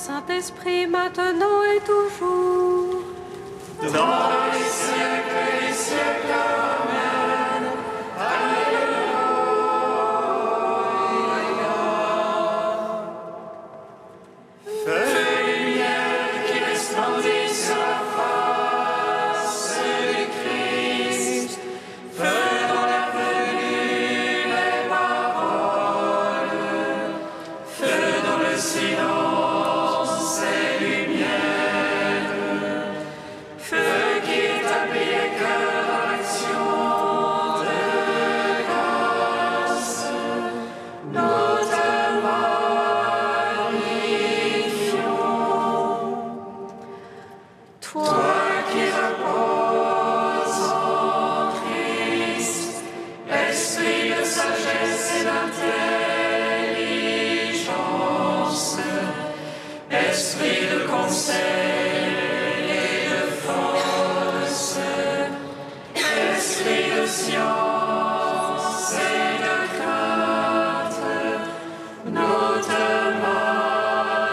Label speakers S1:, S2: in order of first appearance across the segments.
S1: Saint-Esprit, maintenant et toujours.
S2: Dans les siècles et les siècles, Amen. Alléluia. Feu de lumière qui resplendit sur la face du Christ, feu dans la venue les paroles, feu dans le silence et lumière. Feu qui établit les cœurs dans l'action de grâce, nous te magnifions. Toi qui reposes en Christ, esprit de sagesse et d'intelligence, esprit de conseil, esprit de science et de crainte, nous te magnifions.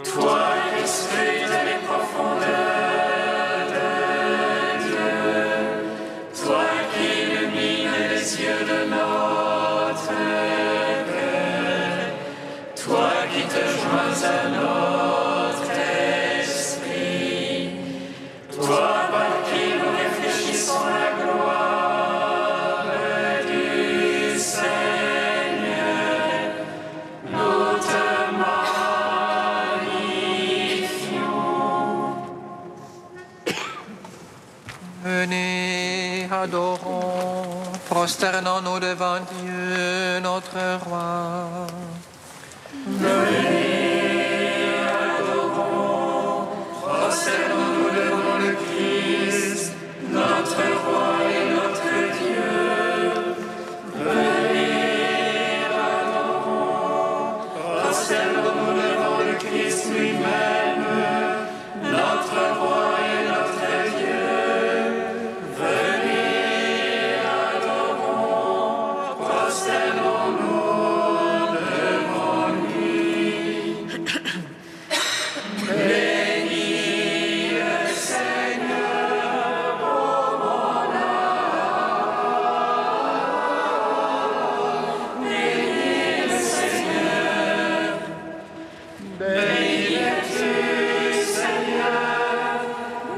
S2: Toi qui scrutes les profondeurs de Dieu, toi qui illumines les yeux de notre cœur, toi qui te joins à notre esprit, toi par qui nous réfléchissons la gloire du Seigneur, nous te magnifions.
S3: Venez, adorons, prosternons-nous devant Dieu, notre Roi.
S2: Venez, adorons, prosternons-nous devant le Christ, notre Roi et notre Dieu. Venez, adorons, prosternons-nous devant le Christ lui-même, notre Roi et notre Dieu. Venez, adorons, prosternons-nous devant lui. Bénis le Seigneur, ô mon âme. Bénis le Seigneur. Bénis es-tu, Seigneur.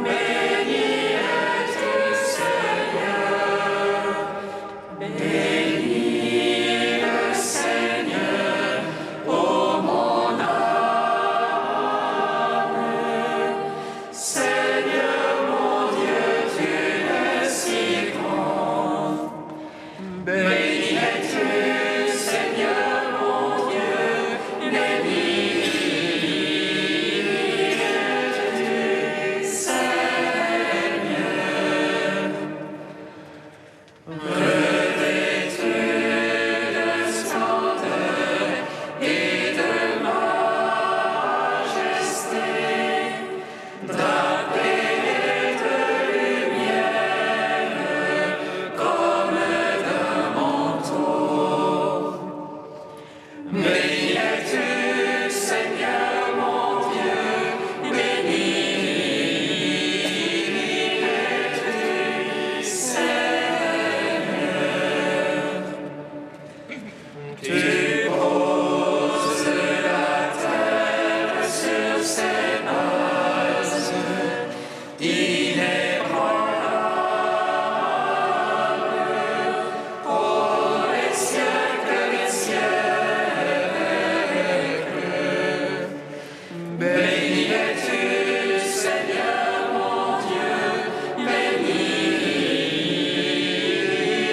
S2: Bénis es-tu, Seigneur. Bénis le Seigneur, ô mon âme. Seigneur mon Dieu, tu es si grand. Béni es-tu, Seigneur mon Dieu. Béni es-tu, Seigneur. Revêtu de splendeur et de majesté, drapé de lumière comme d'un manteau. Béni es-tu, Seigneur mon Dieu. Béni es-tu, Seigneur. Tu poses la terre sur ses bases, inébranlables, pour les siècles des siècles. Béni es-tu, Seigneur mon Dieu. Béni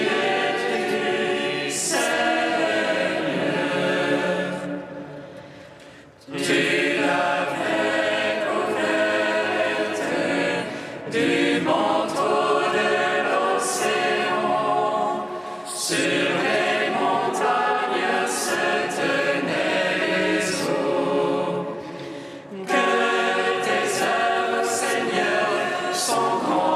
S2: es-tu, Seigneur. Tu l'avais couverte du manteau de l'océan. Sur les montagnes se tenaient les eaux. Que tes œuvres, Seigneur, sont grandes.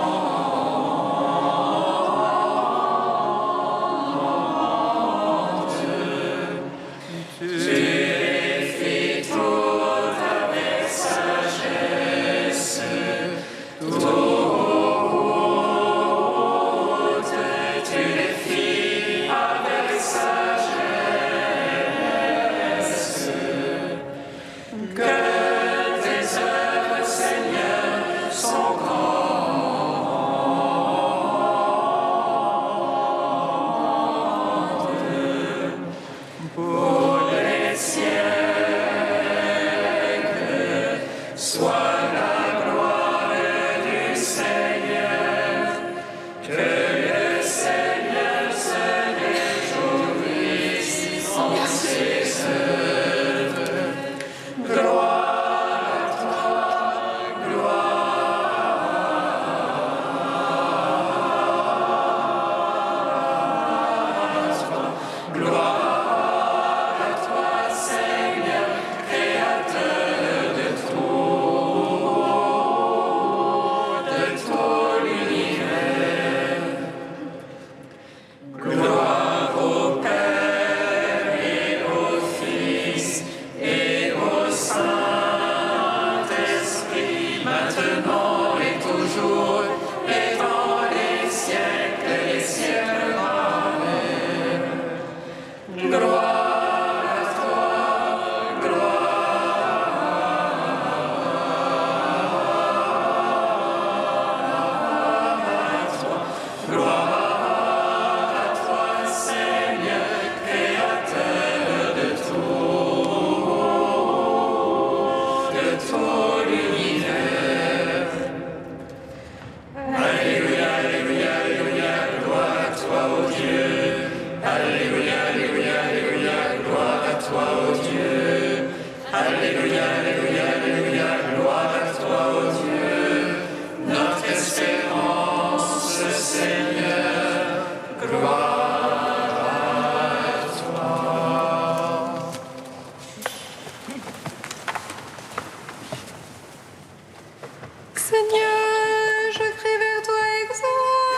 S1: Seigneur, je crie vers toi, exauce-moi.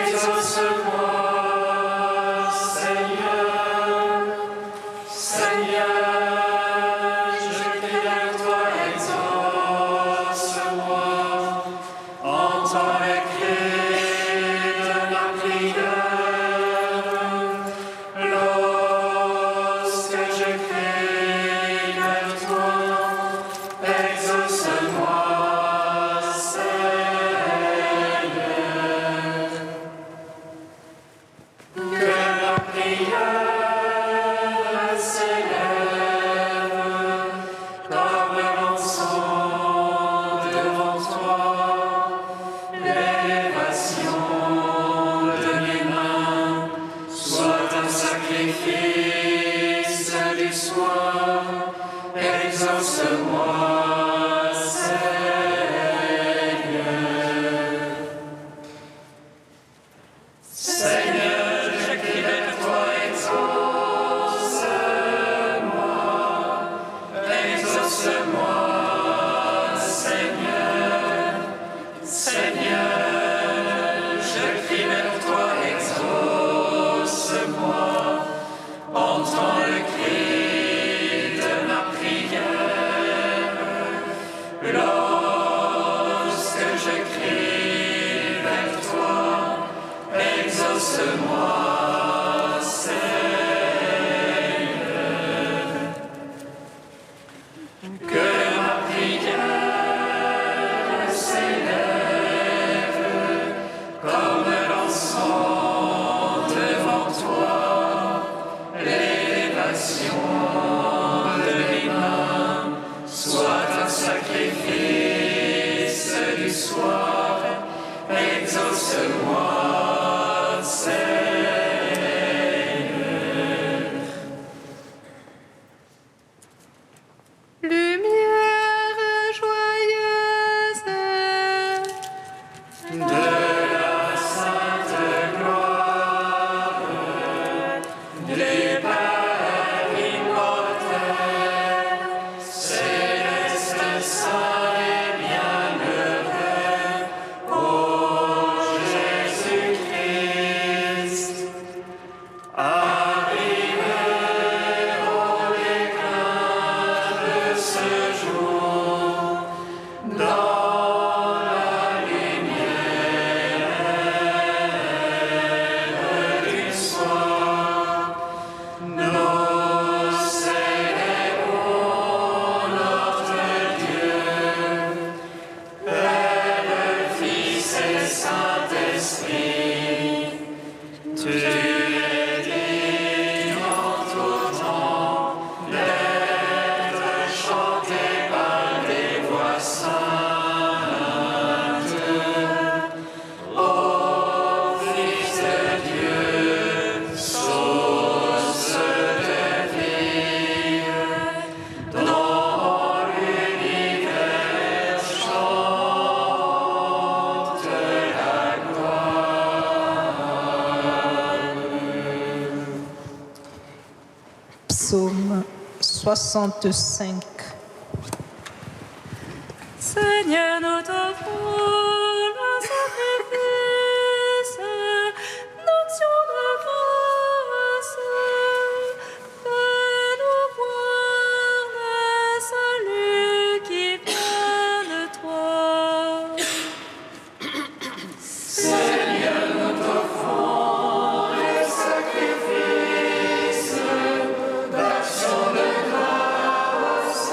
S2: Exauce-moi, Seigneur, Seigneur, je crie vers toi, exauce-moi. Entends les cris de ma prière. Lorsque je crie vers toi, exauce-moi, Seigneur. Que ma prière s'élève comme l'encens devant toi. L'élévation de mes mains soit un sacrifice du soir. Exauce-moi, Seigneur. Seigneur, je crie vers toi, exauce-moi. Exauce-moi, Seigneur. Seigneur, je crie vers toi, exauce-moi. Entends le cri de ma prière. Lorsque je crie vers toi, exauce-moi, Seigneur. Que ma prière s'élève comme l'encens devant toi. L'élévation de mes mains soit un sacrifice du soir. Exauce-moi, Seigneur.
S1: Lumière joyeuse
S2: De la sainte gloire du Père immortel, céleste, saint et bienheureux, ô Jésus-Christ, arrivé au déclin de ce jour, dans la lumière du soir, nous célébrons notre Dieu, Père, Fils et Saint-Esprit. Tu es digne en tout temps d'être chanté par des voix saintes. Ô Fils de Dieu, source de vie, dont l'univers chante la gloire.
S4: Psaume 65.
S1: Seigneur, nous t'offrons le sacrifice, d'action de grâce. Fais-nous voir le salut qui vient de toi.
S2: Seigneur, nous t'offrons le sacrifice d'action de grâce.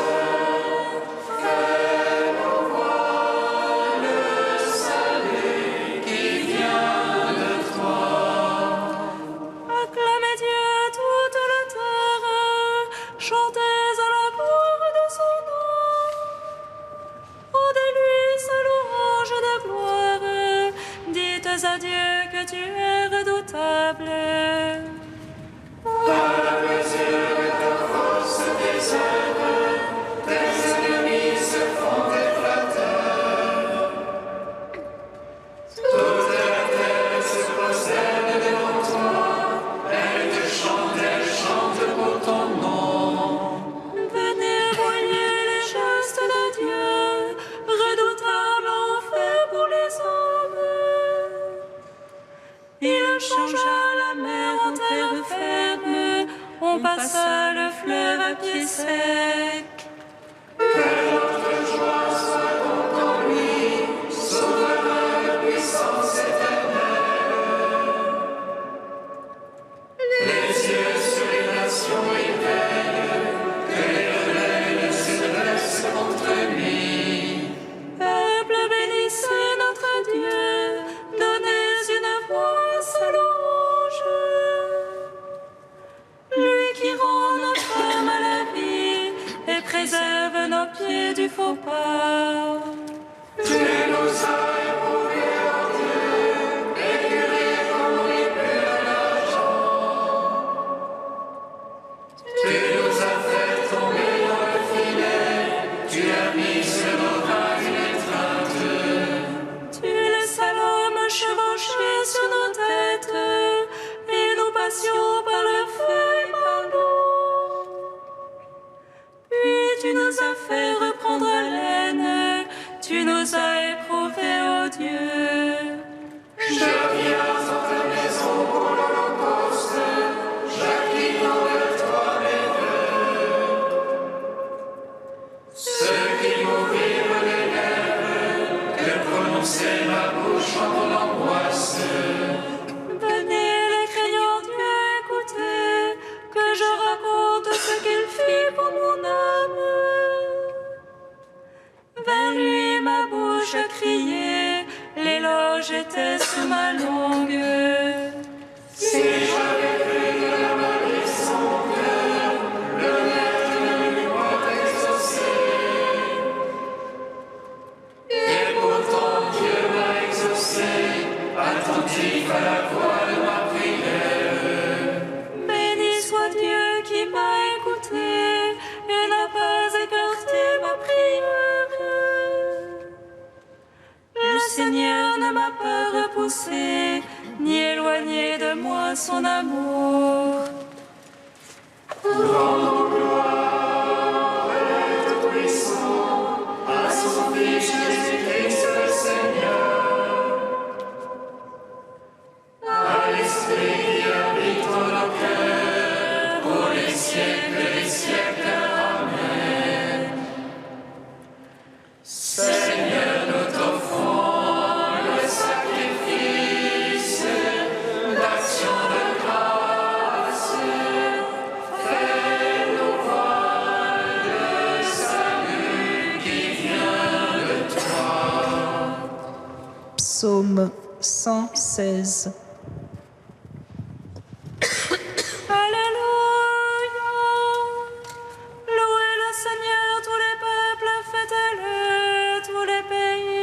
S2: Fais-nous voir le salut qui vient de toi.
S1: Acclamez Dieu toute la terre, chantez à la gloire de son nom. Rendez lui sa louange de gloire, dites à Dieu que tu es redoutable.
S2: Dans la mesure de ta force tes œuvres, tes ennemis se font éclater.
S1: fleuve à pied sec. Peuple, bénissez notre Dieu, donnez une voix à sa louange. Lui qui rend notre âme à la vie et préserve nos pieds du faux pas. Tu laisses l'homme chevaucher sur nos têtes et nous passions par le feu et par l'eau. Puis tu nous as fait reprendre haleine, tu nous as éprouvés, ô Dieu. Venez les craignants Dieu, écoutez, que je raconte ce qu'il fit pour mon âme. Vers lui ma bouche criait, l'éloge était sous ma langue. Béni soit Dieu qui m'a écouté et n'a pas écarté ma prière. Le Seigneur ne m'a pas repoussé, ni éloigné de moi son amour.
S4: Psaume 116.
S1: Alléluia. Louez le Seigneur, tous les peuples, fêtez-le, tous les pays.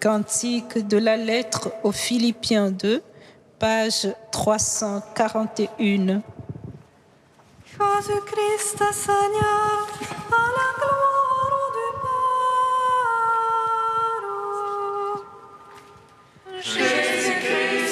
S4: Cantique de la lettre aux Philippiens 2, page 341.
S1: Jésus-Christ, Seigneur, à la gloire du Père. Jésus-Christ,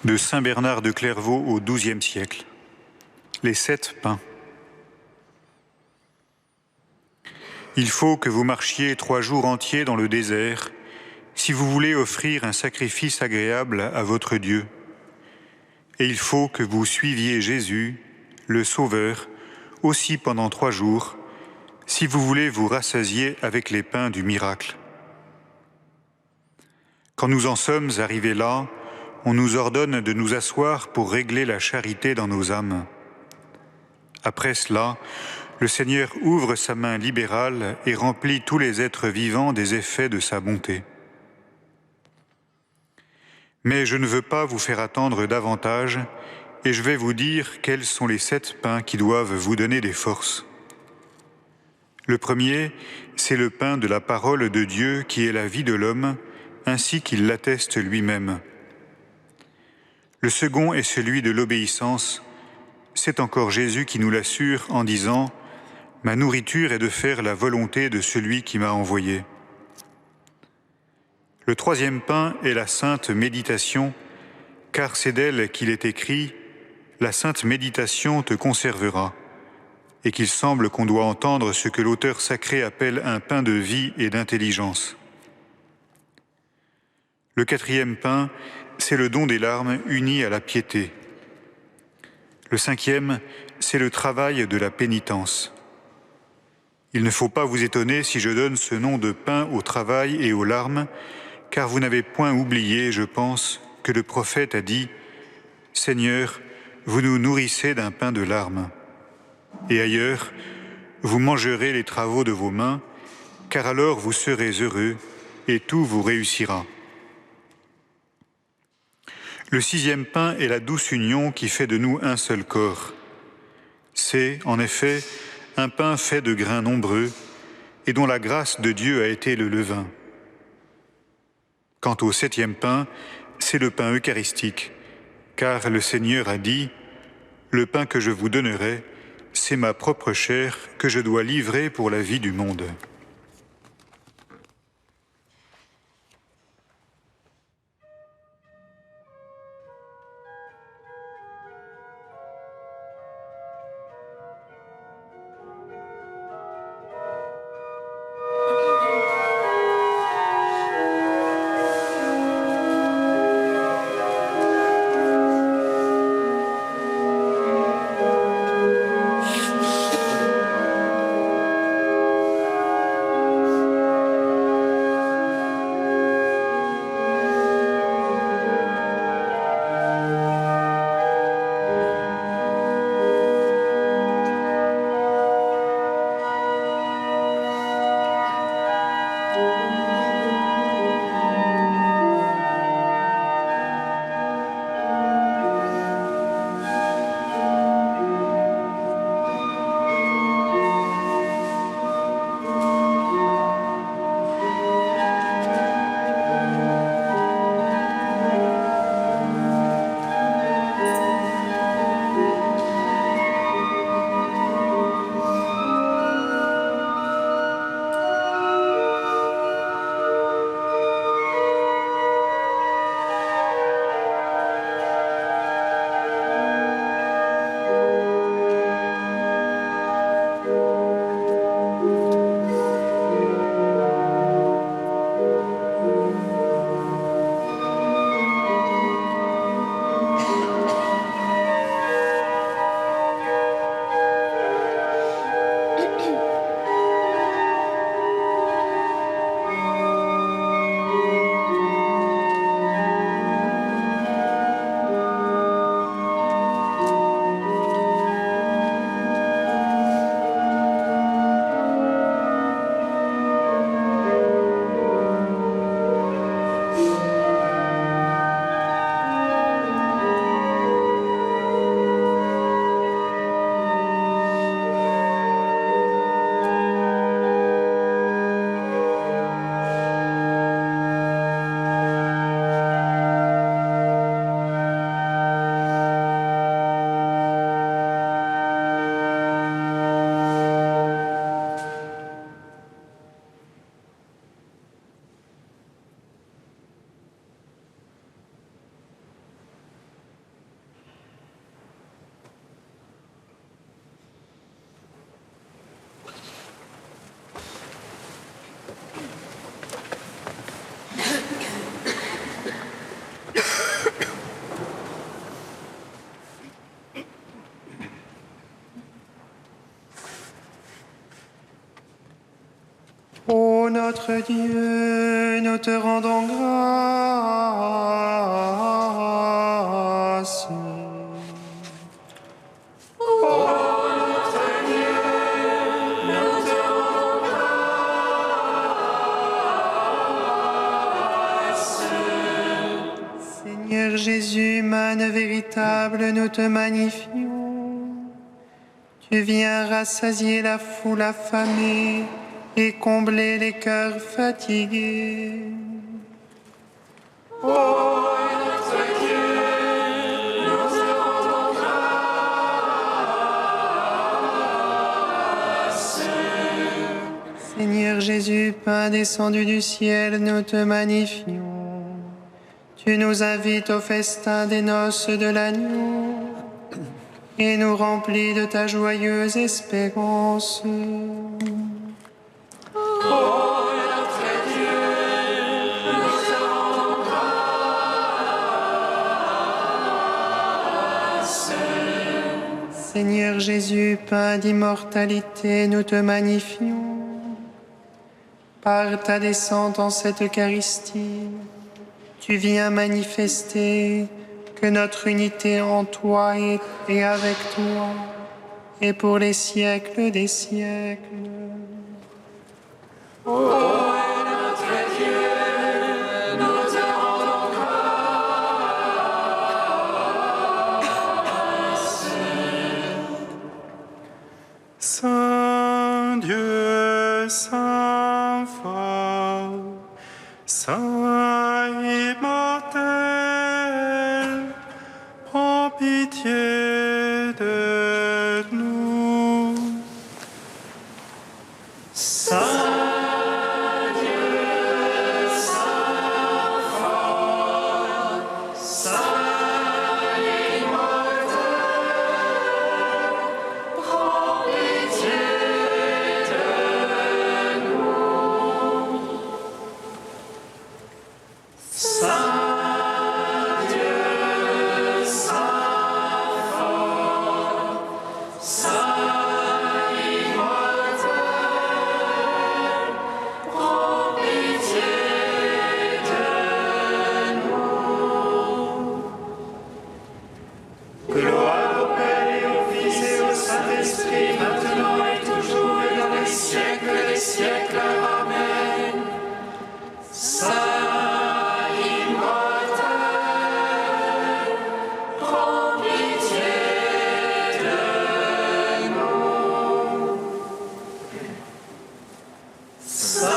S5: De saint Bernard de Clairvaux au XIIe siècle. Les 7 pains. Il faut que vous marchiez 3 jours entiers dans le désert si vous voulez offrir un sacrifice agréable à votre Dieu. Et il faut que vous suiviez Jésus, le Sauveur, aussi pendant 3 jours, si vous voulez vous rassasier avec les pains du miracle. Quand nous en sommes arrivés là, on nous ordonne de nous asseoir pour régler la charité dans nos âmes. Après cela, le Seigneur ouvre sa main libérale et remplit tous les êtres vivants des effets de sa bonté. Mais je ne veux pas vous faire attendre davantage, et je vais vous dire quels sont les 7 pains qui doivent vous donner des forces. Le premier, c'est le pain de la parole de Dieu qui est la vie de l'homme, ainsi qu'il l'atteste lui-même. Le second est celui de l'obéissance. C'est encore Jésus qui nous l'assure en disant « Ma nourriture est de faire la volonté de celui qui m'a envoyé ». Le troisième pain est la sainte méditation, car c'est d'elle qu'il est écrit « La sainte méditation te conservera », et qu'il semble qu'on doit entendre ce que l'auteur sacré appelle un pain de vie et d'intelligence. Le quatrième pain, c'est le don des larmes uni à la piété. Le cinquième, c'est le travail de la pénitence. Il ne faut pas vous étonner si je donne ce nom de pain au travail et aux larmes, car vous n'avez point oublié, je pense, que le prophète a dit « Seigneur, vous nous nourrissez d'un pain de larmes. » Et ailleurs, « Vous mangerez les travaux de vos mains, car alors vous serez heureux et tout vous réussira. » Le sixième pain est la douce union qui fait de nous un seul corps. C'est, en effet, un pain fait de grains nombreux et dont la grâce de Dieu a été le levain. Quant au septième pain, c'est le pain eucharistique, car le Seigneur a dit « Le pain que je vous donnerai, c'est ma propre chair que je dois livrer pour la vie du monde. »
S6: notre Dieu, nous te rendons grâce. Seigneur Jésus, manne véritable, nous te magnifions. Tu viens rassasier la foule affamée et combler les cœurs fatigués.
S2: Ô notre Dieu, nous te rendons grâce.
S6: Seigneur Jésus, pain descendu du ciel, nous te magnifions. Tu nous invites au festin des noces de l'agneau et nous remplis de ta joyeuse espérance.
S2: Ô notre Dieu, nous te rendons grâce.
S6: Seigneur Jésus, pain d'immortalité, nous te magnifions. Par ta descente en cette Eucharistie, tu viens manifester que notre unité en toi et avec toi est pour les siècles des siècles.
S2: Ô notre Dieu, nous te rendons grâce.
S6: Saint Dieu, Saint fort, Saint immortel, prends pitié de nous. Saint
S2: Gloire au Père et au Fils et au Saint-Esprit, maintenant et toujours et dans les siècles des siècles. Amen. Saint immortel, prends pitié de nous. Saint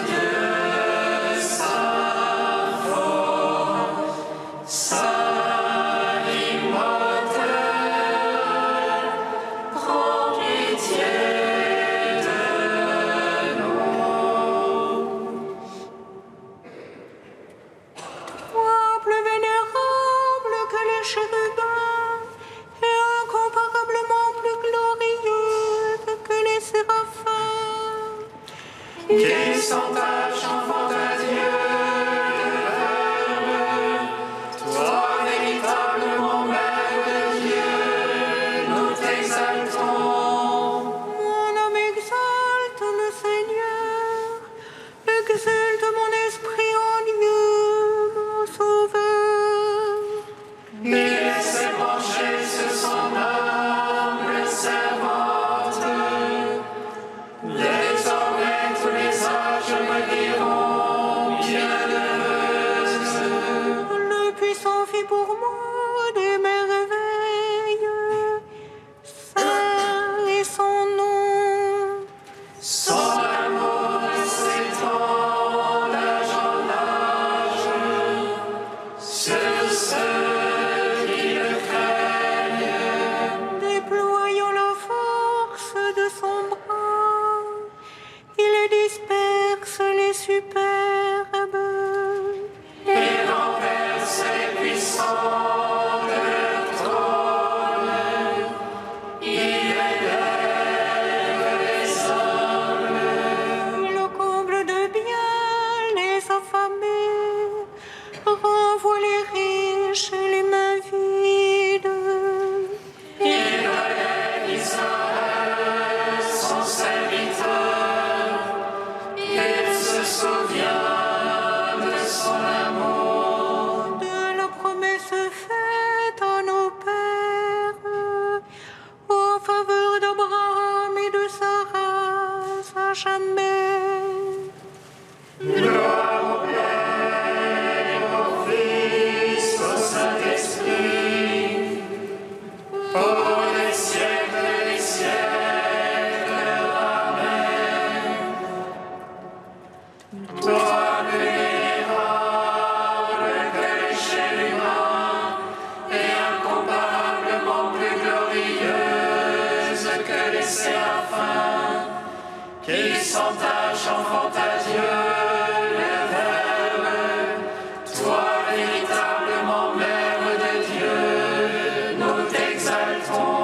S2: Dieu, Saint fort, Saint immortel, prends pitié de nous.
S1: Toi, plus vénérable que les chérubins, et incomparablement plus glorieux que les séraphins,
S2: Qui sans tâche enfanta Dieu, toi, véritablement Mère de Dieu, nous t'exaltons.
S1: mon âme exalte le Seigneur, exulte mon esprit en Dieu, mon Sauveur.
S2: Il laisse pencher sur son humble servante. Désormais tous les âges me diront bienheureuse.
S1: Le puissant fit pour moi des merveilles, saint est son nom.
S2: Son amour s'étend d'âge en âge sur ceux qui le craignent.
S1: Déployant la force de son bras, il disperse les superbes.
S2: Et renverse les puissants de leur trône. Il élève les hommes.
S1: Il comble de bien les affamés, renvoie les riches et les mains vides.
S2: Il relève Israël, son serviteur. qui sans tache enfante à Dieu le Verbe, toi véritablement Mère de Dieu, nous t'exaltons.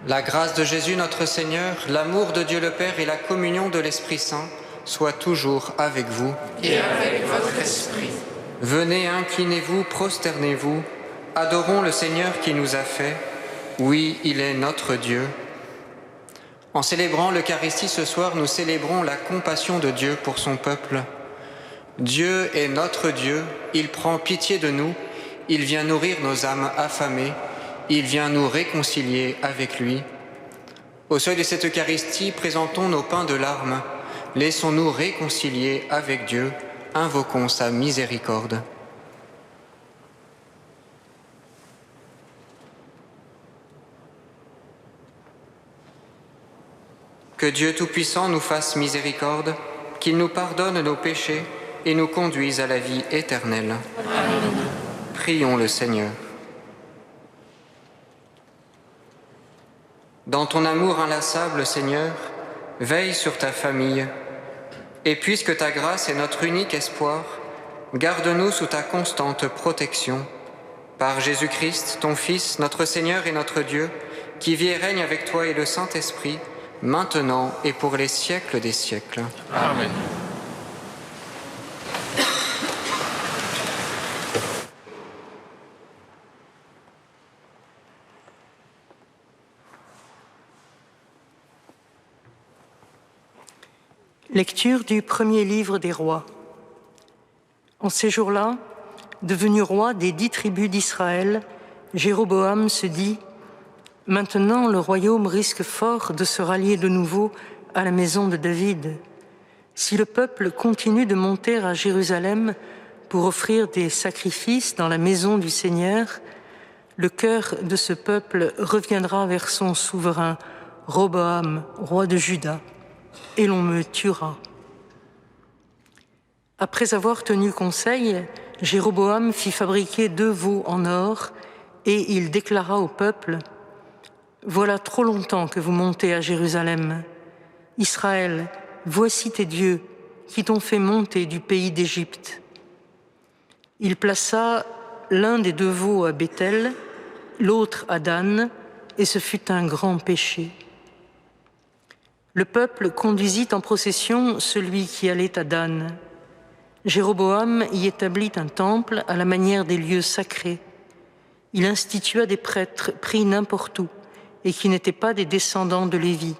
S3: La grâce de Jésus notre Seigneur, l'amour de Dieu le Père et la communion de l'Esprit Saint soient toujours avec vous.
S2: Et avec votre esprit.
S3: Venez, inclinez-vous, prosternez-vous, adorons le Seigneur qui nous a fait. Oui, il est notre Dieu. En célébrant l'Eucharistie ce soir, nous célébrons la compassion de Dieu pour son peuple. Dieu est notre Dieu, il prend pitié de nous, il vient nourrir nos âmes affamées, il vient nous réconcilier avec lui. Au seuil de cette Eucharistie, présentons nos pains de larmes, laissons-nous réconcilier avec Dieu, invoquons sa miséricorde. Que Dieu Tout-Puissant nous fasse miséricorde, qu'il nous pardonne nos péchés et nous conduise à la vie éternelle.
S2: Amen.
S3: Prions le Seigneur. Dans ton amour inlassable, Seigneur, veille sur ta famille, et puisque ta grâce est notre unique espoir, garde-nous sous ta constante protection. Par Jésus-Christ, ton Fils, notre Seigneur et notre Dieu, qui vit et règne avec toi et le Saint-Esprit, maintenant et pour les siècles des siècles.
S2: Amen.
S7: Lecture du premier livre des rois. En ces jours-là, devenu roi des 10 tribus d'Israël, Jéroboam se dit « Maintenant le royaume risque fort de se rallier de nouveau à la maison de David. Si le peuple continue de monter à Jérusalem pour offrir des sacrifices dans la maison du Seigneur, le cœur de ce peuple reviendra vers son souverain, Roboam, roi de Juda, et l'on me tuera. » Après avoir tenu conseil, Jéroboam fit fabriquer 2 veaux en or et il déclara au peuple « Voilà trop longtemps que vous montez à Jérusalem. Israël, voici tes dieux qui t'ont fait monter du pays d'Égypte. » Il plaça l'un des 2 veaux à Béthel, l'autre à Dan, et ce fut un grand péché. Le peuple conduisit en procession celui qui allait à Dan. Jéroboam y établit un temple à la manière des lieux sacrés. Il institua des prêtres pris n'importe où et qui n'étaient pas des descendants de Lévi.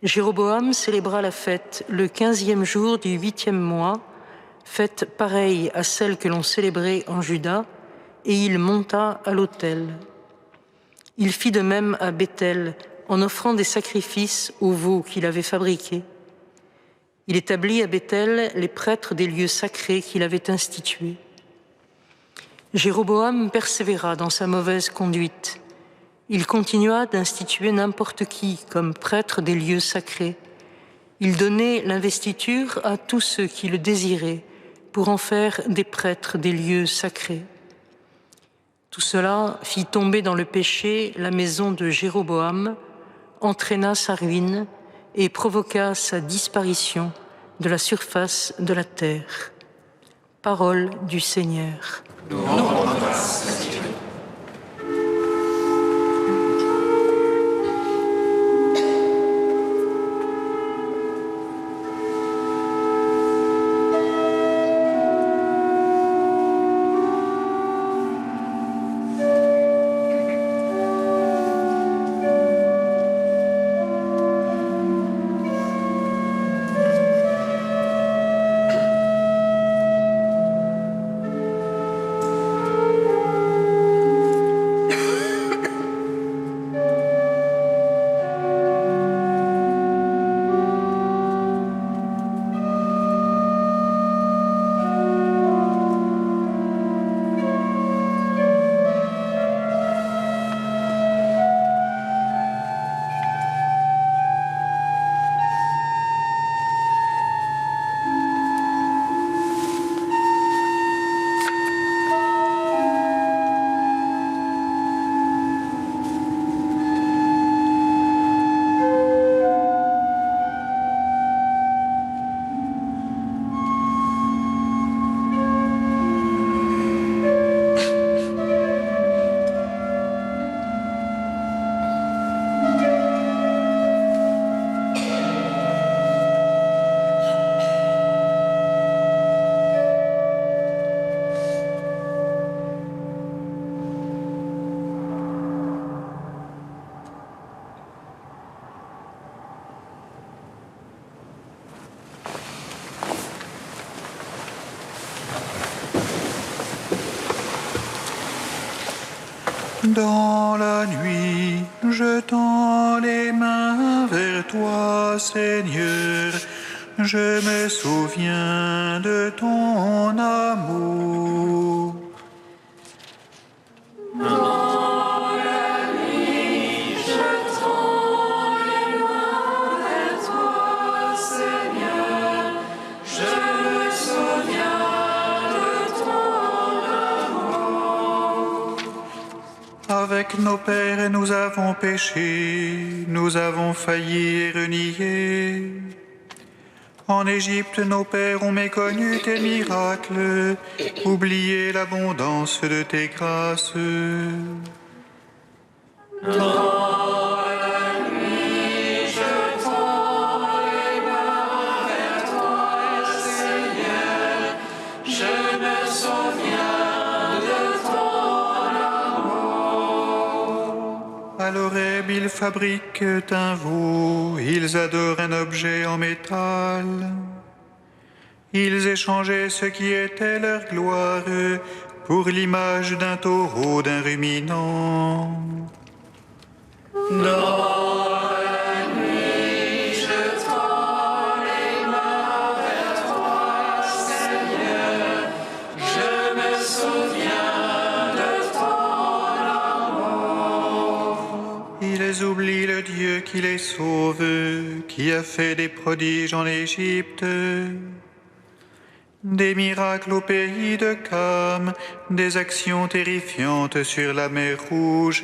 S7: Jéroboam célébra la fête le 15e jour du 8e mois, fête pareille à celle que l'on célébrait en Juda, et il monta à l'autel. Il fit de même à Béthel, en offrant des sacrifices aux veaux qu'il avait fabriqués. Il établit à Béthel les prêtres des lieux sacrés qu'il avait institués. Jéroboam persévéra dans sa mauvaise conduite. Il continua d'instituer n'importe qui comme prêtre des lieux sacrés. Il donnait l'investiture à tous ceux qui le désiraient pour en faire des prêtres des lieux sacrés. Tout cela fit tomber dans le péché la maison de Jéroboam, entraîna sa ruine et provoqua sa disparition de la surface de la terre. Parole du Seigneur.
S2: Nous rendons grâce à Dieu.
S5: Dans la nuit, je tends les mains vers toi, Seigneur. Je me souviens de ton amour. Avec nos pères, nous avons péché, nous avons failli et renié. En Égypte, nos pères ont méconnu tes miracles, oublié l'abondance de tes grâces. À l'Horeb, ils fabriquent un veau, ils adorent un objet en métal. Ils échangeaient ce qui était leur gloire pour l'image d'un taureau, d'un ruminant. Ils oublient le Dieu qui les sauve, qui a fait des prodiges en Égypte, des miracles au pays de Cam, des actions terrifiantes sur la mer Rouge.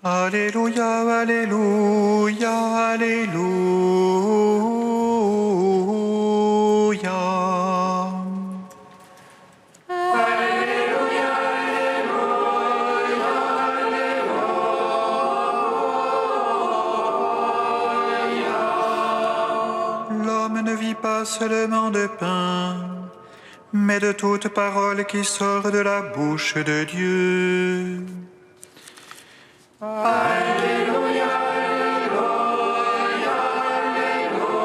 S5: Alléluia, Alléluia, Alléluia. L'homme ne vit pas seulement de pain, mais de toute parole qui sort de la bouche de Dieu. Alléluia, Alléluia, Alléluia.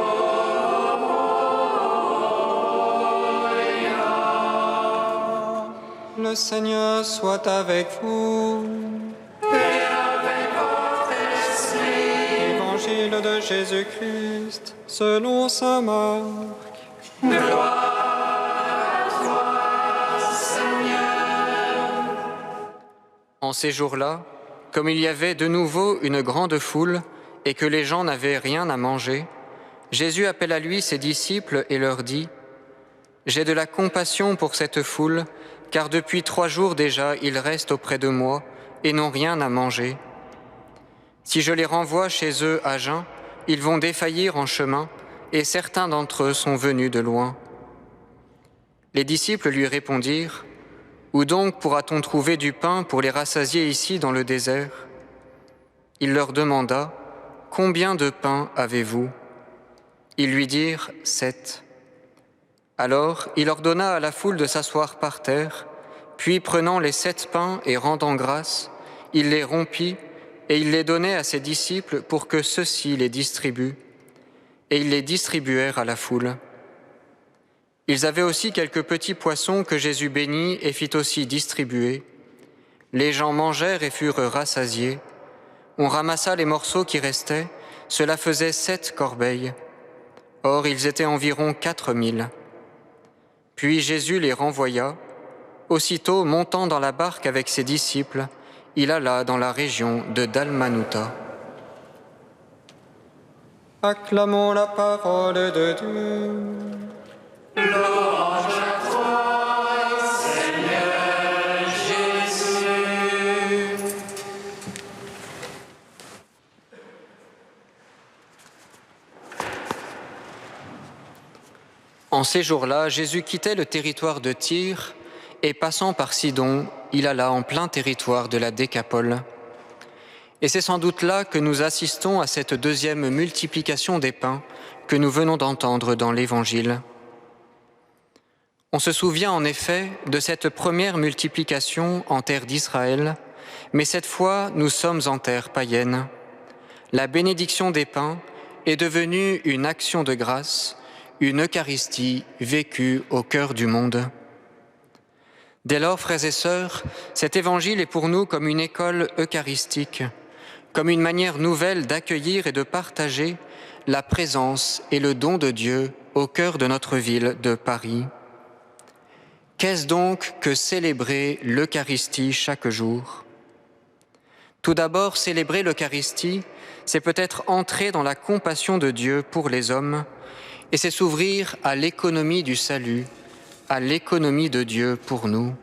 S3: Le Seigneur soit avec vous.
S2: Et avec votre esprit.
S3: Évangile de Jésus-Christ, selon saint Marc.
S2: Gloire à toi, Seigneur.
S3: En ces jours-là, comme il y avait de nouveau une grande foule, et que les gens n'avaient rien à manger, Jésus appelle à lui ses disciples et leur dit : « J'ai de la compassion pour cette foule, car depuis 3 jours déjà, ils restent auprès de moi et n'ont rien à manger. Si je les renvoie chez eux à jeun, ils vont défaillir en chemin, et certains d'entre eux sont venus de loin. » Les disciples lui répondirent : « Où donc pourra-t-on trouver du pain pour les rassasier ici dans le désert ?» Il leur demanda : « Combien de pains avez-vous » Ils lui dirent : « 7. » Alors il ordonna à la foule de s'asseoir par terre, puis prenant les 7 pains et rendant grâce, il les rompit et il les donnait à ses disciples pour que ceux-ci les distribuent. Et ils les distribuèrent à la foule. Ils avaient aussi quelques petits poissons que Jésus bénit et fit aussi distribuer. Les gens mangèrent et furent rassasiés. On ramassa les morceaux qui restaient, cela faisait 7 corbeilles. Or, ils étaient environ 4000. Puis Jésus les renvoya. Aussitôt, montant dans la barque avec ses disciples, il alla dans la région de Dalmanutha. Acclamons la parole de Dieu.
S2: Louange à toi, Seigneur Jésus.
S3: En ces jours-là, Jésus quittait le territoire de Tyr et passant par Sidon, il alla en plein territoire de la Décapole. Et c'est sans doute là que nous assistons à cette deuxième multiplication des pains que nous venons d'entendre dans l'Évangile. On se souvient en effet de cette première multiplication en terre d'Israël, mais cette fois nous sommes en terre païenne. La bénédiction des pains est devenue une action de grâce, une Eucharistie vécue au cœur du monde. Dès lors, frères et sœurs, cet évangile est pour nous comme une école eucharistique, comme une manière nouvelle d'accueillir et de partager la présence et le don de Dieu au cœur de notre ville de Paris. Qu'est-ce donc que célébrer l'Eucharistie chaque jour ? Tout d'abord, célébrer l'Eucharistie, c'est peut-être entrer dans la compassion de Dieu pour les hommes, et c'est s'ouvrir à l'économie du salut, à l'économie de Dieu pour nous.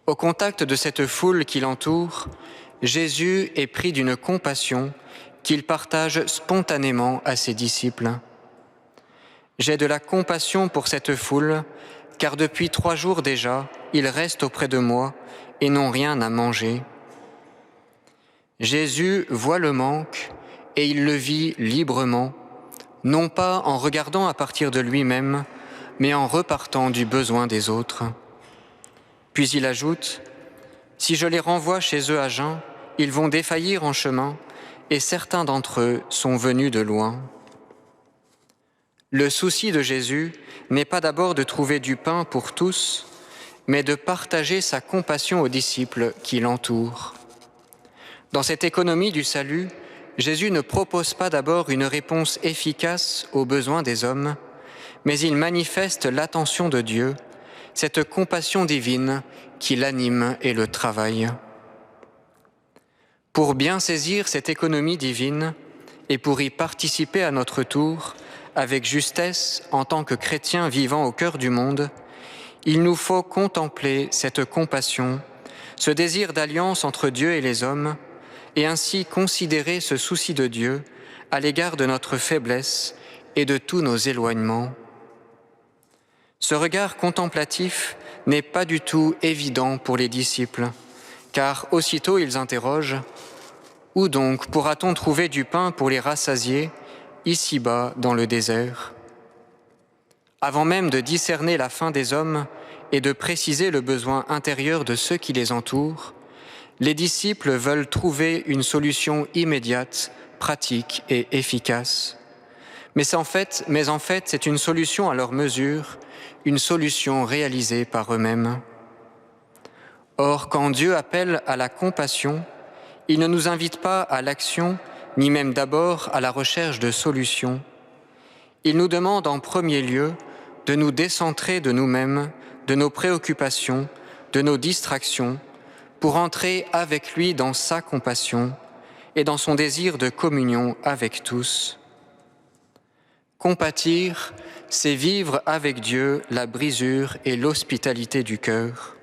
S3: Au contact de cette foule qui l'entoure, Jésus est pris d'une compassion qu'il partage spontanément à ses disciples. J'ai de la compassion pour cette foule, car depuis 3 jours déjà, ils restent auprès de moi et n'ont rien à manger. Jésus voit le manque et il le vit librement, non pas en regardant à partir de lui-même, mais en repartant du besoin des autres. Puis il ajoute : « Si je les renvoie chez eux à jeun, ils vont défaillir en chemin, et certains d'entre eux sont venus de loin. » Le souci de Jésus n'est pas d'abord de trouver du pain pour tous, mais de partager sa compassion aux disciples qui l'entourent. Dans cette économie du salut, Jésus ne propose pas d'abord une réponse efficace aux besoins des hommes, mais il manifeste l'attention de Dieu, cette compassion divine qui l'anime et le travaille. Pour bien saisir cette économie divine et pour y participer à notre tour, avec justesse en tant que chrétiens vivant au cœur du monde, il nous faut contempler cette compassion, ce désir d'alliance entre Dieu et les hommes, et ainsi considérer ce souci de Dieu à l'égard de notre faiblesse et de tous nos éloignements. Ce regard contemplatif n'est pas du tout évident pour les disciples, car aussitôt ils interrogent : « Où donc pourra-t-on trouver du pain pour les rassasier, ici-bas dans le désert ?» Avant même de discerner la faim des hommes et de préciser le besoin intérieur de ceux qui les entourent, les disciples veulent trouver une solution immédiate, pratique et efficace. Mais en fait, c'est une solution à leur mesure, une solution réalisée par eux-mêmes. Or, quand Dieu appelle à la compassion, il ne nous invite pas à l'action, ni même d'abord à la recherche de solutions. Il nous demande en premier lieu de nous décentrer de nous-mêmes, de nos préoccupations, de nos distractions, pour entrer avec lui dans sa compassion et dans son désir de communion avec tous. Compatir, c'est vivre avec Dieu la brisure et l'hospitalité du cœur.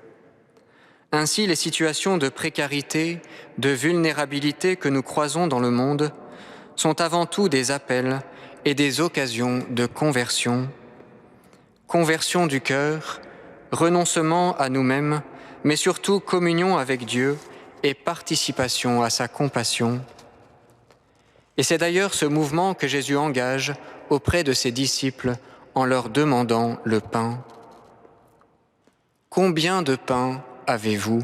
S3: Ainsi, les situations de précarité, de vulnérabilité que nous croisons dans le monde sont avant tout des appels et des occasions de conversion. Conversion du cœur, renoncement à nous-mêmes, mais surtout communion avec Dieu et participation à sa compassion. Et c'est d'ailleurs ce mouvement que Jésus engage auprès de ses disciples en leur demandant le pain. Combien de pain avez-vous ?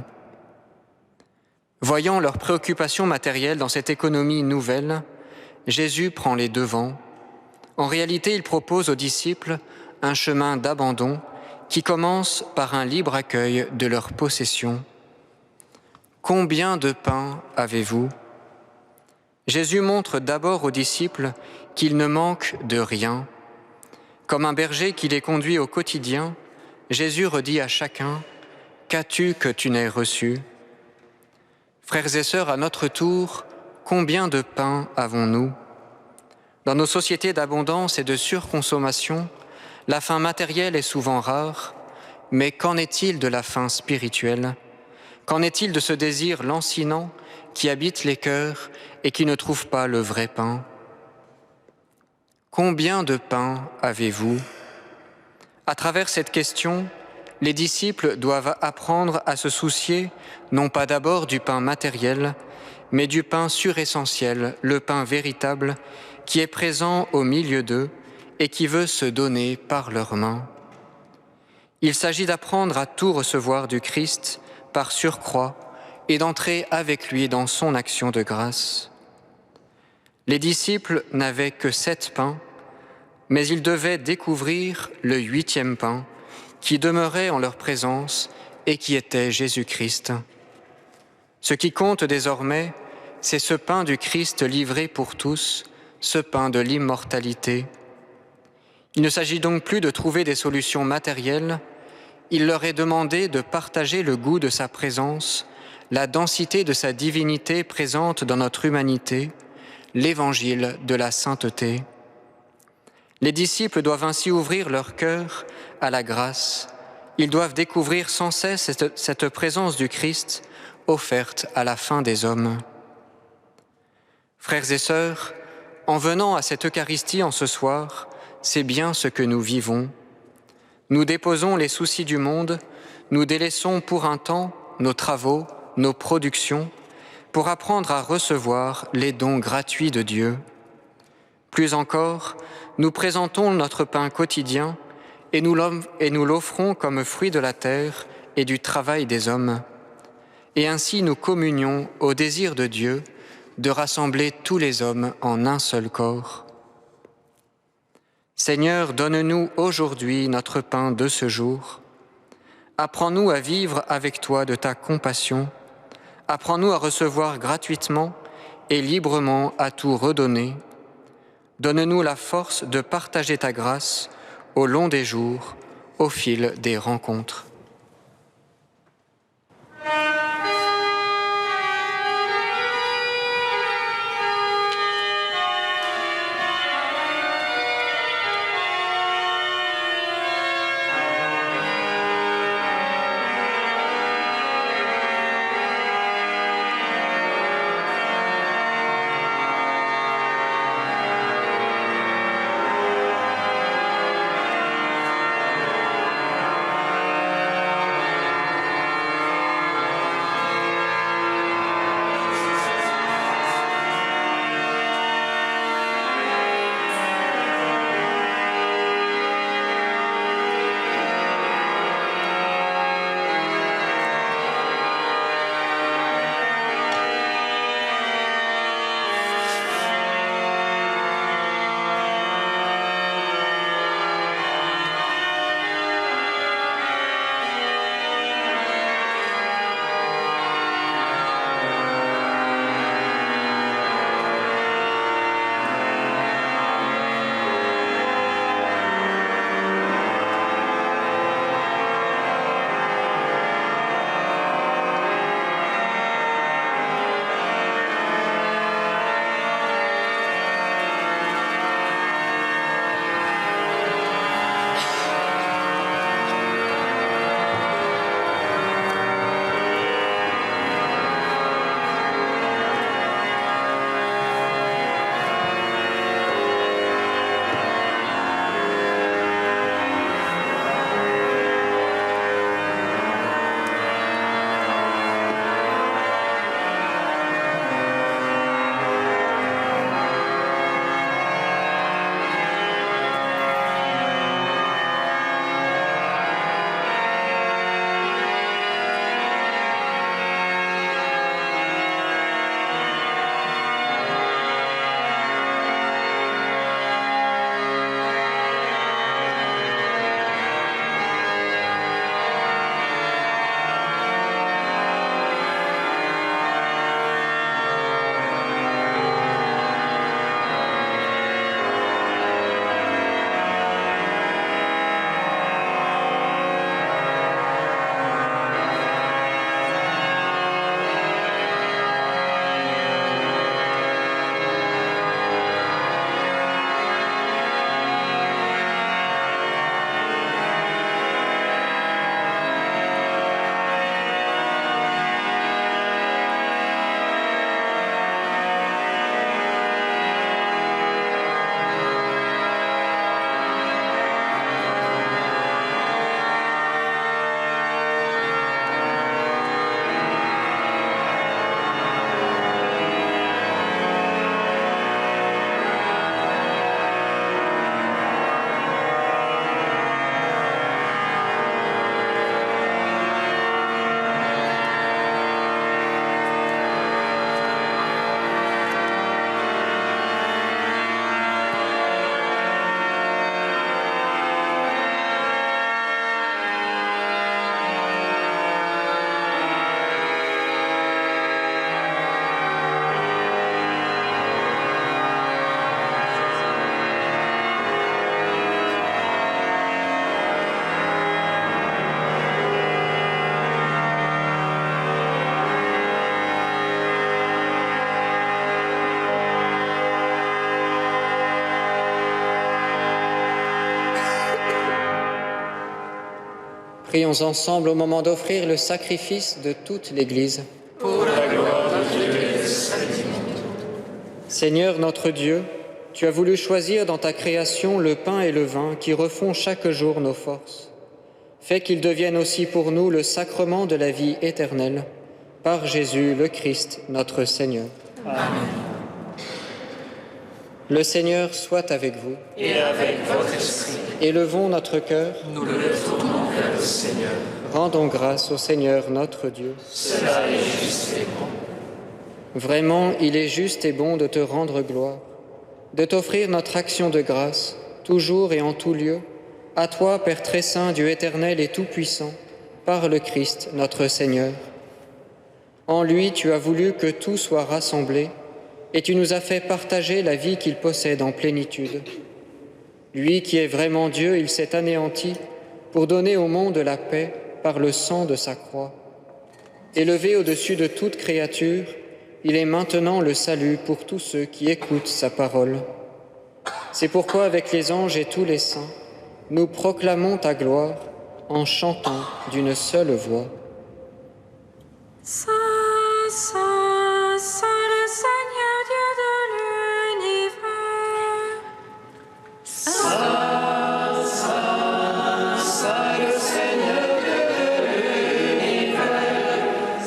S3: Voyant leurs préoccupations matérielles dans cette économie nouvelle, Jésus prend les devants. En réalité, il propose aux disciples un chemin d'abandon qui commence par un libre accueil de leurs possessions. Combien de pain avez-vous ? Jésus montre d'abord aux disciples qu'il ne manque de rien. Comme un berger qui les conduit au quotidien, Jésus redit à chacun « Qu'as-tu que tu n'aies reçu ?» Frères et sœurs, à notre tour, combien de pain avons-nous ? Dans nos sociétés d'abondance et de surconsommation, la faim matérielle est souvent rare, mais qu'en est-il de la faim spirituelle ? Qu'en est-il de ce désir lancinant qui habite les cœurs et qui ne trouve pas le vrai pain ? Combien de pain avez-vous ? À travers cette question, les disciples doivent apprendre à se soucier non pas d'abord du pain matériel, mais du pain suressentiel, le pain véritable, qui est présent au milieu d'eux et qui veut se donner par leurs mains. Il s'agit d'apprendre à tout recevoir du Christ par surcroît et d'entrer avec lui dans son action de grâce. Les disciples n'avaient que 7 pains, mais ils devaient découvrir le 8e pain qui demeurait en leur présence et qui était Jésus-Christ. Ce qui compte désormais, c'est ce pain du Christ livré pour tous, ce pain de l'immortalité. Il ne s'agit donc plus de trouver des solutions matérielles, il leur est demandé de partager le goût de sa présence, la densité de sa divinité présente dans notre humanité, l'évangile de la sainteté. Les disciples doivent ainsi ouvrir leur cœur à la grâce. Ils doivent découvrir sans cesse cette présence du Christ offerte à la fin des hommes. Frères et sœurs, en venant à cette Eucharistie en ce soir, c'est bien ce que nous vivons. Nous déposons les soucis du monde, nous délaissons pour un temps nos travaux, nos productions, pour apprendre à recevoir les dons gratuits de Dieu. Plus encore, nous présentons notre pain quotidien et nous l'offrons comme fruit de la terre et du travail des hommes. Et ainsi nous communions au désir de Dieu de rassembler tous les hommes en un seul corps. Seigneur, donne-nous aujourd'hui notre pain de ce jour. Apprends-nous à vivre avec toi de ta compassion. Apprends-nous à recevoir gratuitement et librement à tout redonner. Donne-nous la force de partager ta grâce au long des jours, au fil des rencontres. Prions ensemble au moment d'offrir le sacrifice de toute l'Église.
S2: Pour la gloire de Dieu et le salut du monde.
S3: Seigneur notre Dieu, tu as voulu choisir dans ta création le pain et le vin qui refont chaque jour nos forces. Fais qu'ils deviennent aussi pour nous le sacrement de la vie éternelle, par Jésus le Christ, notre Seigneur.
S2: Amen.
S3: Le Seigneur soit avec vous.
S2: Et avec votre esprit,
S3: Élevons notre cœur,
S2: nous le tournons vers le Seigneur.
S3: rendons grâce au Seigneur notre Dieu.
S2: Cela est juste et bon.
S3: Vraiment, il est juste et bon de te rendre gloire, de t'offrir notre action de grâce, toujours et en tout lieu, à toi, Père très saint, Dieu éternel et tout-puissant, par le Christ, notre Seigneur. En lui, tu as voulu que tout soit rassemblé, et tu nous as fait partager la vie qu'il possède en plénitude. Lui qui est vraiment Dieu, il s'est anéanti pour donner au monde la paix par le sang de sa croix. Élevé au-dessus de toute créature, il est maintenant le salut pour tous ceux qui écoutent sa parole. C'est pourquoi, avec les anges et tous les saints, nous proclamons ta gloire en chantant d'une seule voix.
S1: Saint, Saint, Saint le Seigneur Dieu de l'univers.
S2: Saint, Saint, Saint le Seigneur de l'univers.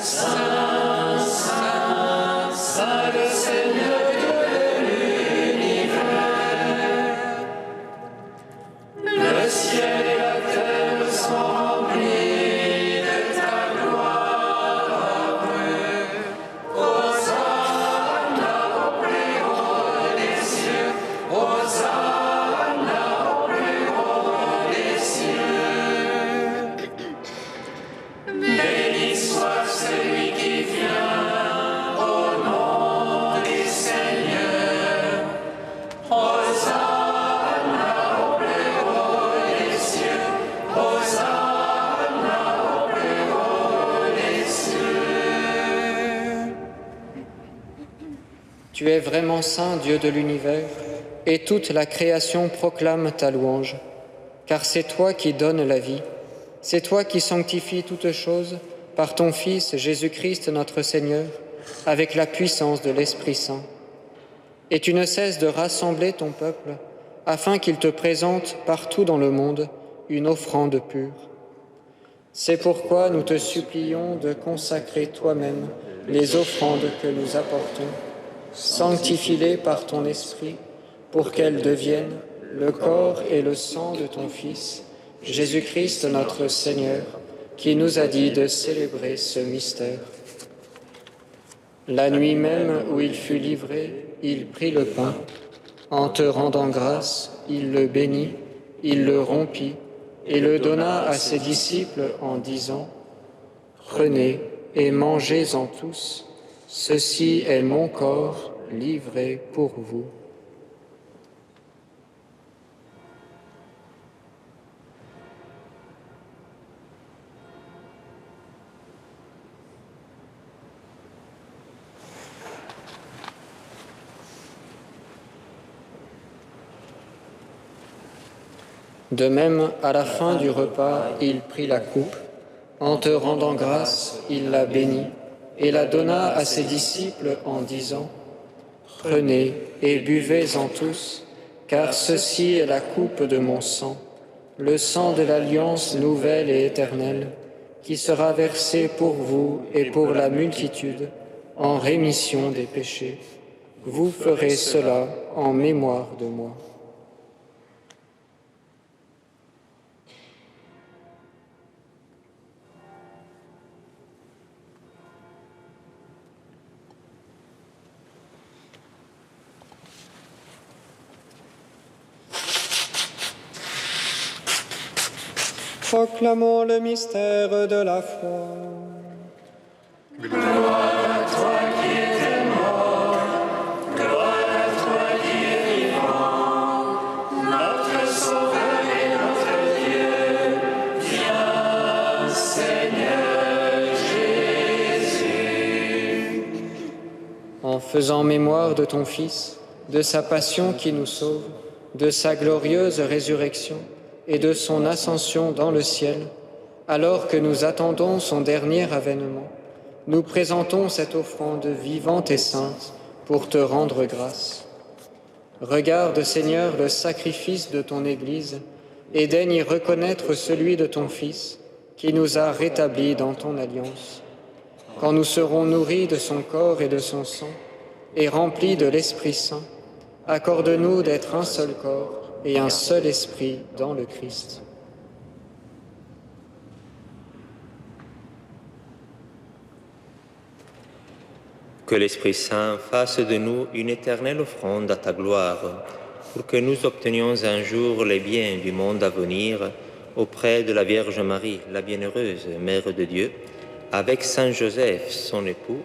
S2: Saint, Saint, Saint le Seigneur de l'univers. Le ciel et la terre sont remplis de ta gloire. Hosanna au plus haut des cieux. Hosanna au plus haut des cieux. Béni soit celui qui vient au nom du Seigneur. Hosanna au plus haut des cieux. Hosanna au plus haut des cieux.
S3: Tu es vraiment saint, Dieu de l'univers, et toute la création proclame ta louange, car c'est toi qui donnes la vie, c'est toi qui sanctifies toutes choses par ton Fils Jésus-Christ notre Seigneur, avec la puissance de l'Esprit Saint. Et tu ne cesses de rassembler ton peuple, afin qu'il te présente partout dans le monde une offrande pure. C'est pourquoi nous te supplions de consacrer toi-même les offrandes que nous apportons. Sanctifie-les par ton Esprit, pour qu'elles deviennent le corps et le sang de ton Fils, Jésus-Christ notre Seigneur, qui nous a dit de célébrer ce mystère. La nuit même où il fut livré, il prit le pain. En te rendant grâce, il le bénit, il le rompit et le donna à ses disciples en disant : « Prenez et mangez-en tous, ceci est mon corps livré pour vous. » De même, à la fin du repas, il prit la coupe. En te rendant grâce, il la bénit et la donna à ses disciples en disant : « Prenez et buvez-en tous, car ceci est la coupe de mon sang, le sang de l'alliance nouvelle et éternelle, qui sera versé pour vous et pour la multitude en rémission des péchés. Vous ferez cela en mémoire de moi. » Proclamons le mystère de la foi.
S2: Gloire à toi qui étais mort, gloire à toi qui es vivant, notre Sauveur et notre Dieu. Viens, Seigneur Jésus.
S3: En faisant mémoire de ton Fils, de sa passion qui nous sauve, de sa glorieuse résurrection, et de son ascension dans le ciel, Alors que nous attendons son dernier avènement, nous présentons cette offrande vivante et sainte pour te rendre grâce. Regarde, Seigneur, le sacrifice de ton Église et daigne y reconnaître celui de ton Fils qui nous a rétablis dans ton alliance. Quand nous serons nourris de son corps et de son sang et remplis de l'Esprit Saint, accorde-nous d'être un seul corps et un seul esprit dans le Christ.
S8: Que l'Esprit Saint fasse de nous une éternelle offrande à ta gloire, pour que nous obtenions un jour les biens du monde à venir auprès de la Vierge Marie, la bienheureuse Mère de Dieu, avec Saint Joseph, son époux,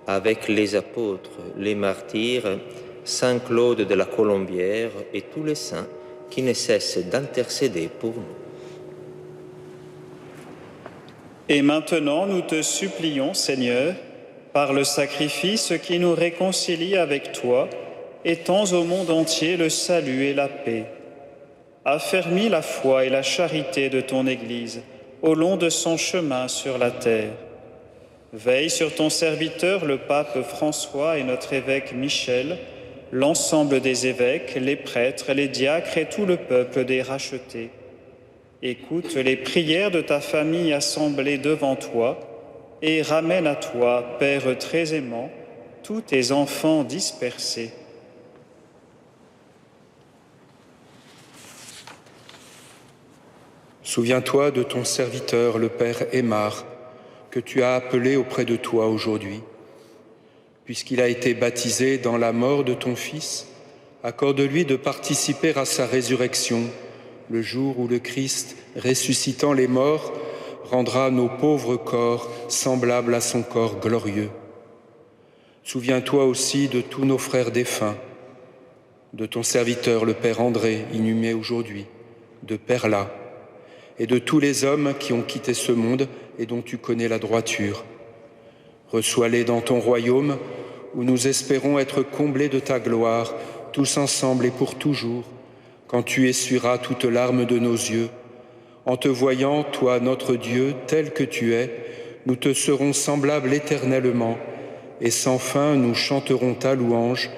S8: avec les apôtres, les martyrs, Saint Claude de la Colombière et tous les saints qui ne cessent d'intercéder pour nous.
S9: Et maintenant, nous te supplions, Seigneur, par le sacrifice qui nous réconcilie avec toi, étends au monde entier le salut et la paix. Affermis la foi et la charité de ton Église au long de son chemin sur la terre. Veille sur ton serviteur, le pape François et notre évêque Michel, l'ensemble des évêques, les prêtres, les diacres et tout le peuple des rachetés. Écoute les prières de ta famille assemblée devant toi et ramène à toi, Père très aimant, tous tes enfants dispersés.
S10: Souviens-toi de ton serviteur, le Père Aymar, que tu as appelé auprès de toi aujourd'hui. Puisqu'il a été baptisé dans la mort de ton Fils, accorde-lui de participer à sa résurrection, le jour où le Christ, ressuscitant les morts, rendra nos pauvres corps semblables à son corps glorieux. Souviens-toi aussi de tous nos frères défunts, de ton serviteur, le Père André, inhumé aujourd'hui, de Perla, et de tous les hommes qui ont quitté ce monde et dont tu connais la droiture. Reçois-les dans ton royaume, où nous espérons être comblés de ta gloire, tous ensemble et pour toujours, quand tu essuieras toute larme de nos yeux. En te voyant, toi, notre Dieu, tel que tu es, nous te serons semblables éternellement, et sans fin nous chanterons ta louange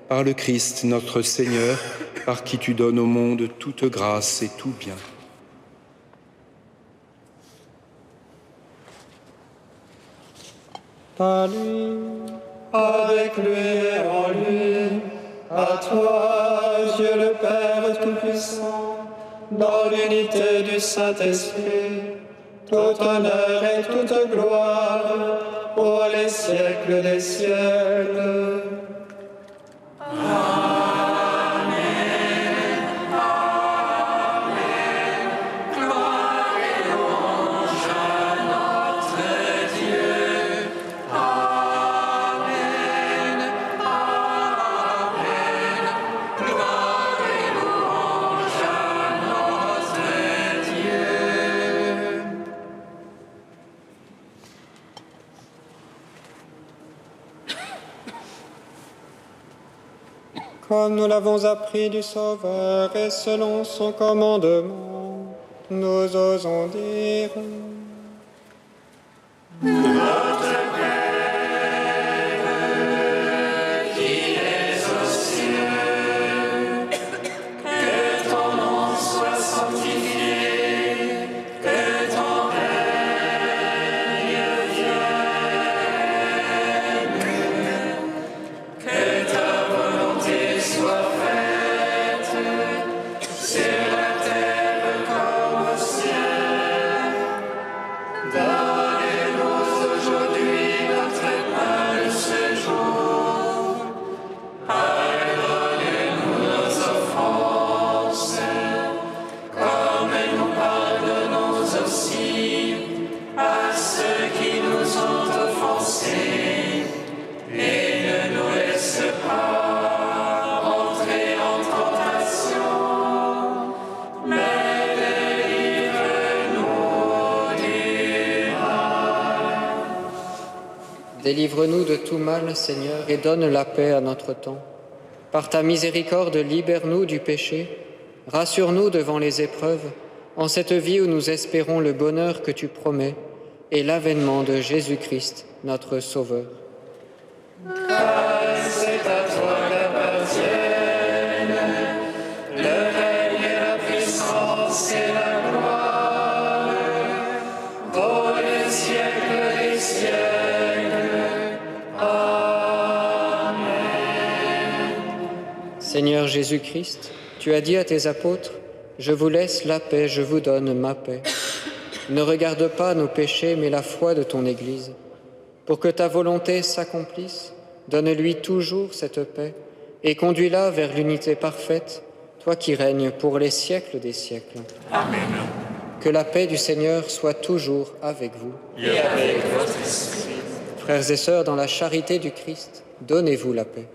S10: par le Christ, notre Seigneur, par qui tu donnes au monde toute grâce et tout bien.
S6: Par lui, avec lui et en lui, à toi, Dieu le Père Tout-Puissant, dans l'unité du Saint-Esprit, tout honneur et toute gloire, pour les siècles des siècles. Comme nous l'avons appris du Sauveur et selon son commandement, nous osons dire:
S2: Notre Père, qui es aux cieux, que ton nom soit sanctifié, que ton règne vienne, que ta volonté soit faite sur la terre comme au ciel. Donne-nous aujourd'hui notre pain de ce jour. Pardonne-nous nos offenses, comme nous pardonnons aussi à ceux qui nous ont offensés. Et ne nous laisse pas entrer en tentation, mais délivre-nous du mal.
S3: Délivre-nous de tout mal, Seigneur, et donne la paix à notre temps. Par ta miséricorde, libère-nous du péché, rassure-nous devant les épreuves, en cette vie où nous espérons le bonheur que tu promets et l'avènement de Jésus-Christ, notre Sauveur.
S2: C'est à toi qu'appartiennent le règne et la puissance et la gloire pour les siècles des siècles. Amen.
S3: Seigneur Jésus-Christ, tu as dit à tes apôtres, « Je vous laisse la paix, je vous donne ma paix. » Ne regarde pas nos péchés, mais la foi de ton Église. Pour que ta volonté s'accomplisse, donne-lui toujours cette paix et conduis-la vers l'unité parfaite, toi qui règnes pour les siècles des siècles.
S2: Amen.
S3: Que la paix du Seigneur soit toujours avec vous.
S2: Et avec votre esprit.
S3: Frères et sœurs, dans la charité du Christ, donnez-vous la paix.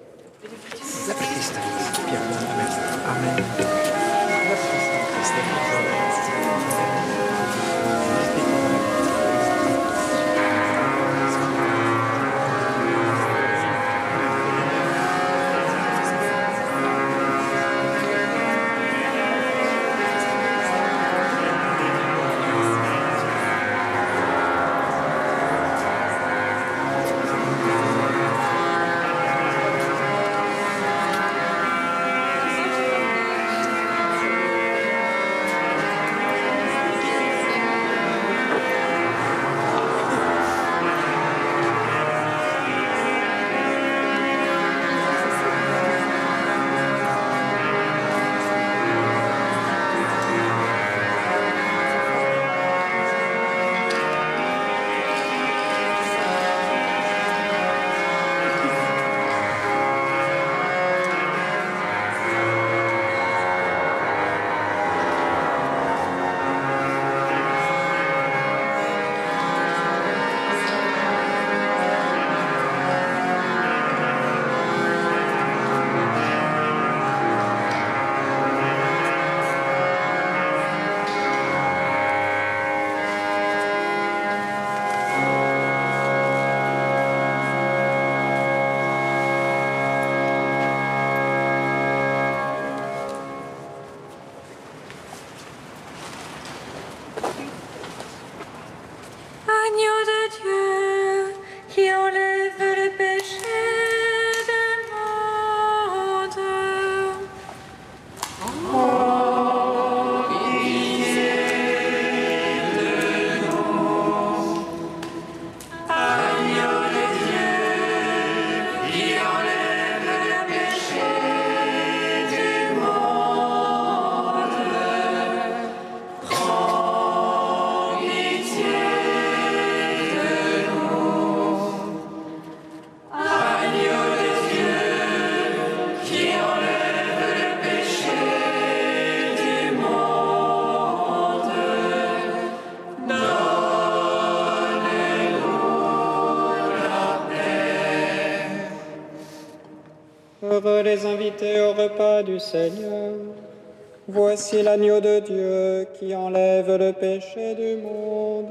S1: Agneau de Dieu, qui enlève le péché du monde.
S2: Agneau de Dieu, qui enlève le péché du monde, prends pitié de nous. Agneau de Dieu, qui enlève le péché du monde,
S3: Heureux les invités au repas du Seigneur. Voici l'agneau de Dieu qui enlève le péché du monde.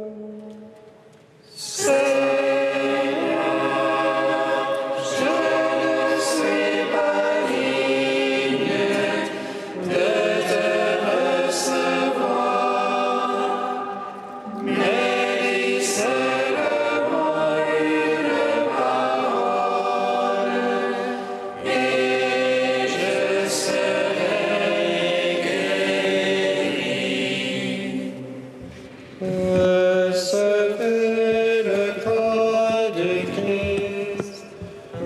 S3: Recevez le corps du Christ,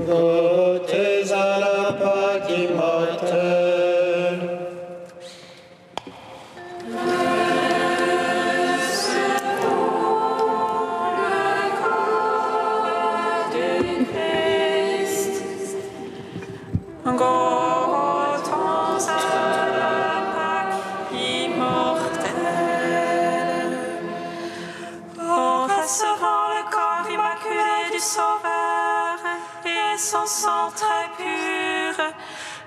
S3: goûtez à la Pâque immortelle.
S1: Goûtons à la Pâque immortelle. En recevant le corps immaculé du Sauveur et son sang très pur,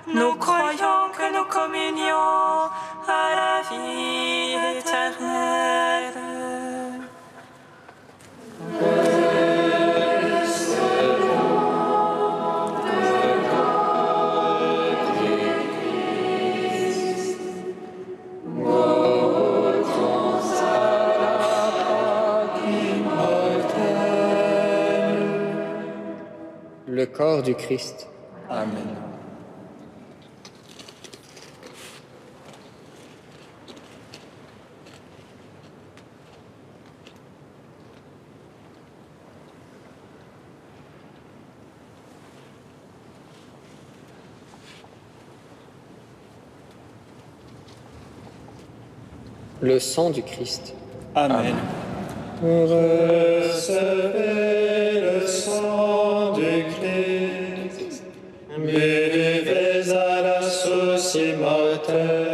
S1: nous croyons que nous communions à la vie éternelle.
S2: Goûtons
S3: le corps du Christ.
S10: Amen.
S3: Le sang du Christ.
S9: Amen. Recevez le sang du Christ, buvez à la source immortelle.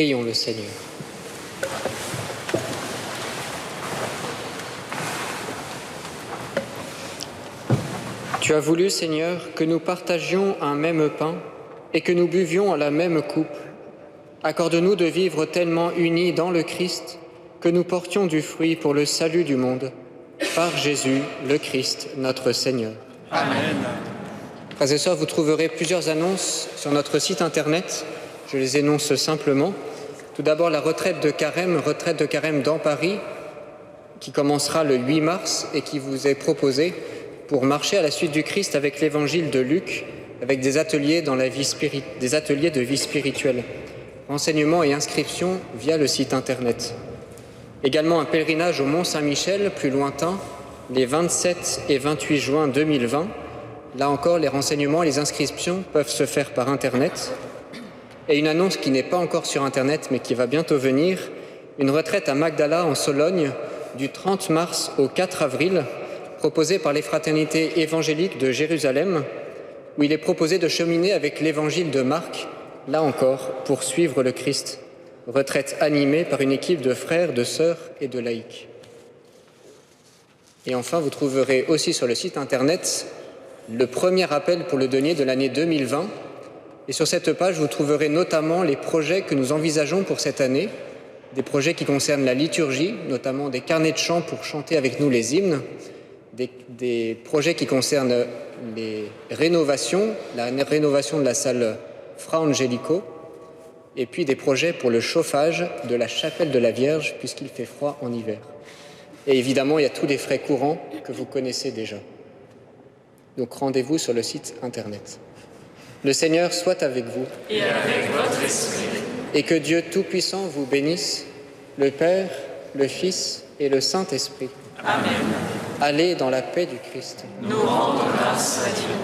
S3: Prions le Seigneur. Tu as voulu, Seigneur, que nous partagions un même pain et que nous buvions à la même coupe. Accorde-nous de vivre tellement unis dans le Christ que nous portions du fruit pour le salut du monde. Par Jésus, le Christ, notre Seigneur.
S2: Amen.
S3: Frères et sœurs, vous trouverez plusieurs annonces sur notre site internet. Je les énonce simplement. Tout d'abord, la retraite de carême dans Paris, qui commencera le 8 mars et qui vous est proposée pour marcher à la suite du Christ avec l'évangile de Luc, avec des ateliers de vie spirituelle. Renseignements et inscriptions via le site internet. Également un pèlerinage au Mont-Saint-Michel, plus lointain, les 27 et 28 juin 2020. Là encore, les renseignements et les inscriptions peuvent se faire par internet. Et une annonce qui n'est pas encore sur internet, mais qui va bientôt venir, une retraite à Magdala, en Sologne, du 30 mars au 4 avril, proposée par les fraternités évangéliques de Jérusalem, où il est proposé de cheminer avec l'évangile de Marc, là encore, pour suivre le Christ. Retraite animée par une équipe de frères, de sœurs et de laïcs. Et enfin, vous trouverez aussi sur le site internet le premier appel pour le denier de l'année 2020. Et sur cette page, vous trouverez notamment les projets que nous envisageons pour cette année, des projets qui concernent la liturgie, notamment des carnets de chant pour chanter avec nous les hymnes, des projets qui concernent les rénovations, la rénovation de la salle Fra Angelico, et puis des projets pour le chauffage de la chapelle de la Vierge, puisqu'il fait froid en hiver. Et évidemment, il y a tous les frais courants que vous connaissez déjà. Donc rendez-vous sur le site internet. Le Seigneur soit avec vous.
S2: Et avec votre esprit.
S3: Et que Dieu Tout-Puissant vous bénisse, le Père, le Fils et le Saint-Esprit.
S2: Amen.
S3: Allez dans la paix du Christ.
S2: Nous rendons grâce à Dieu.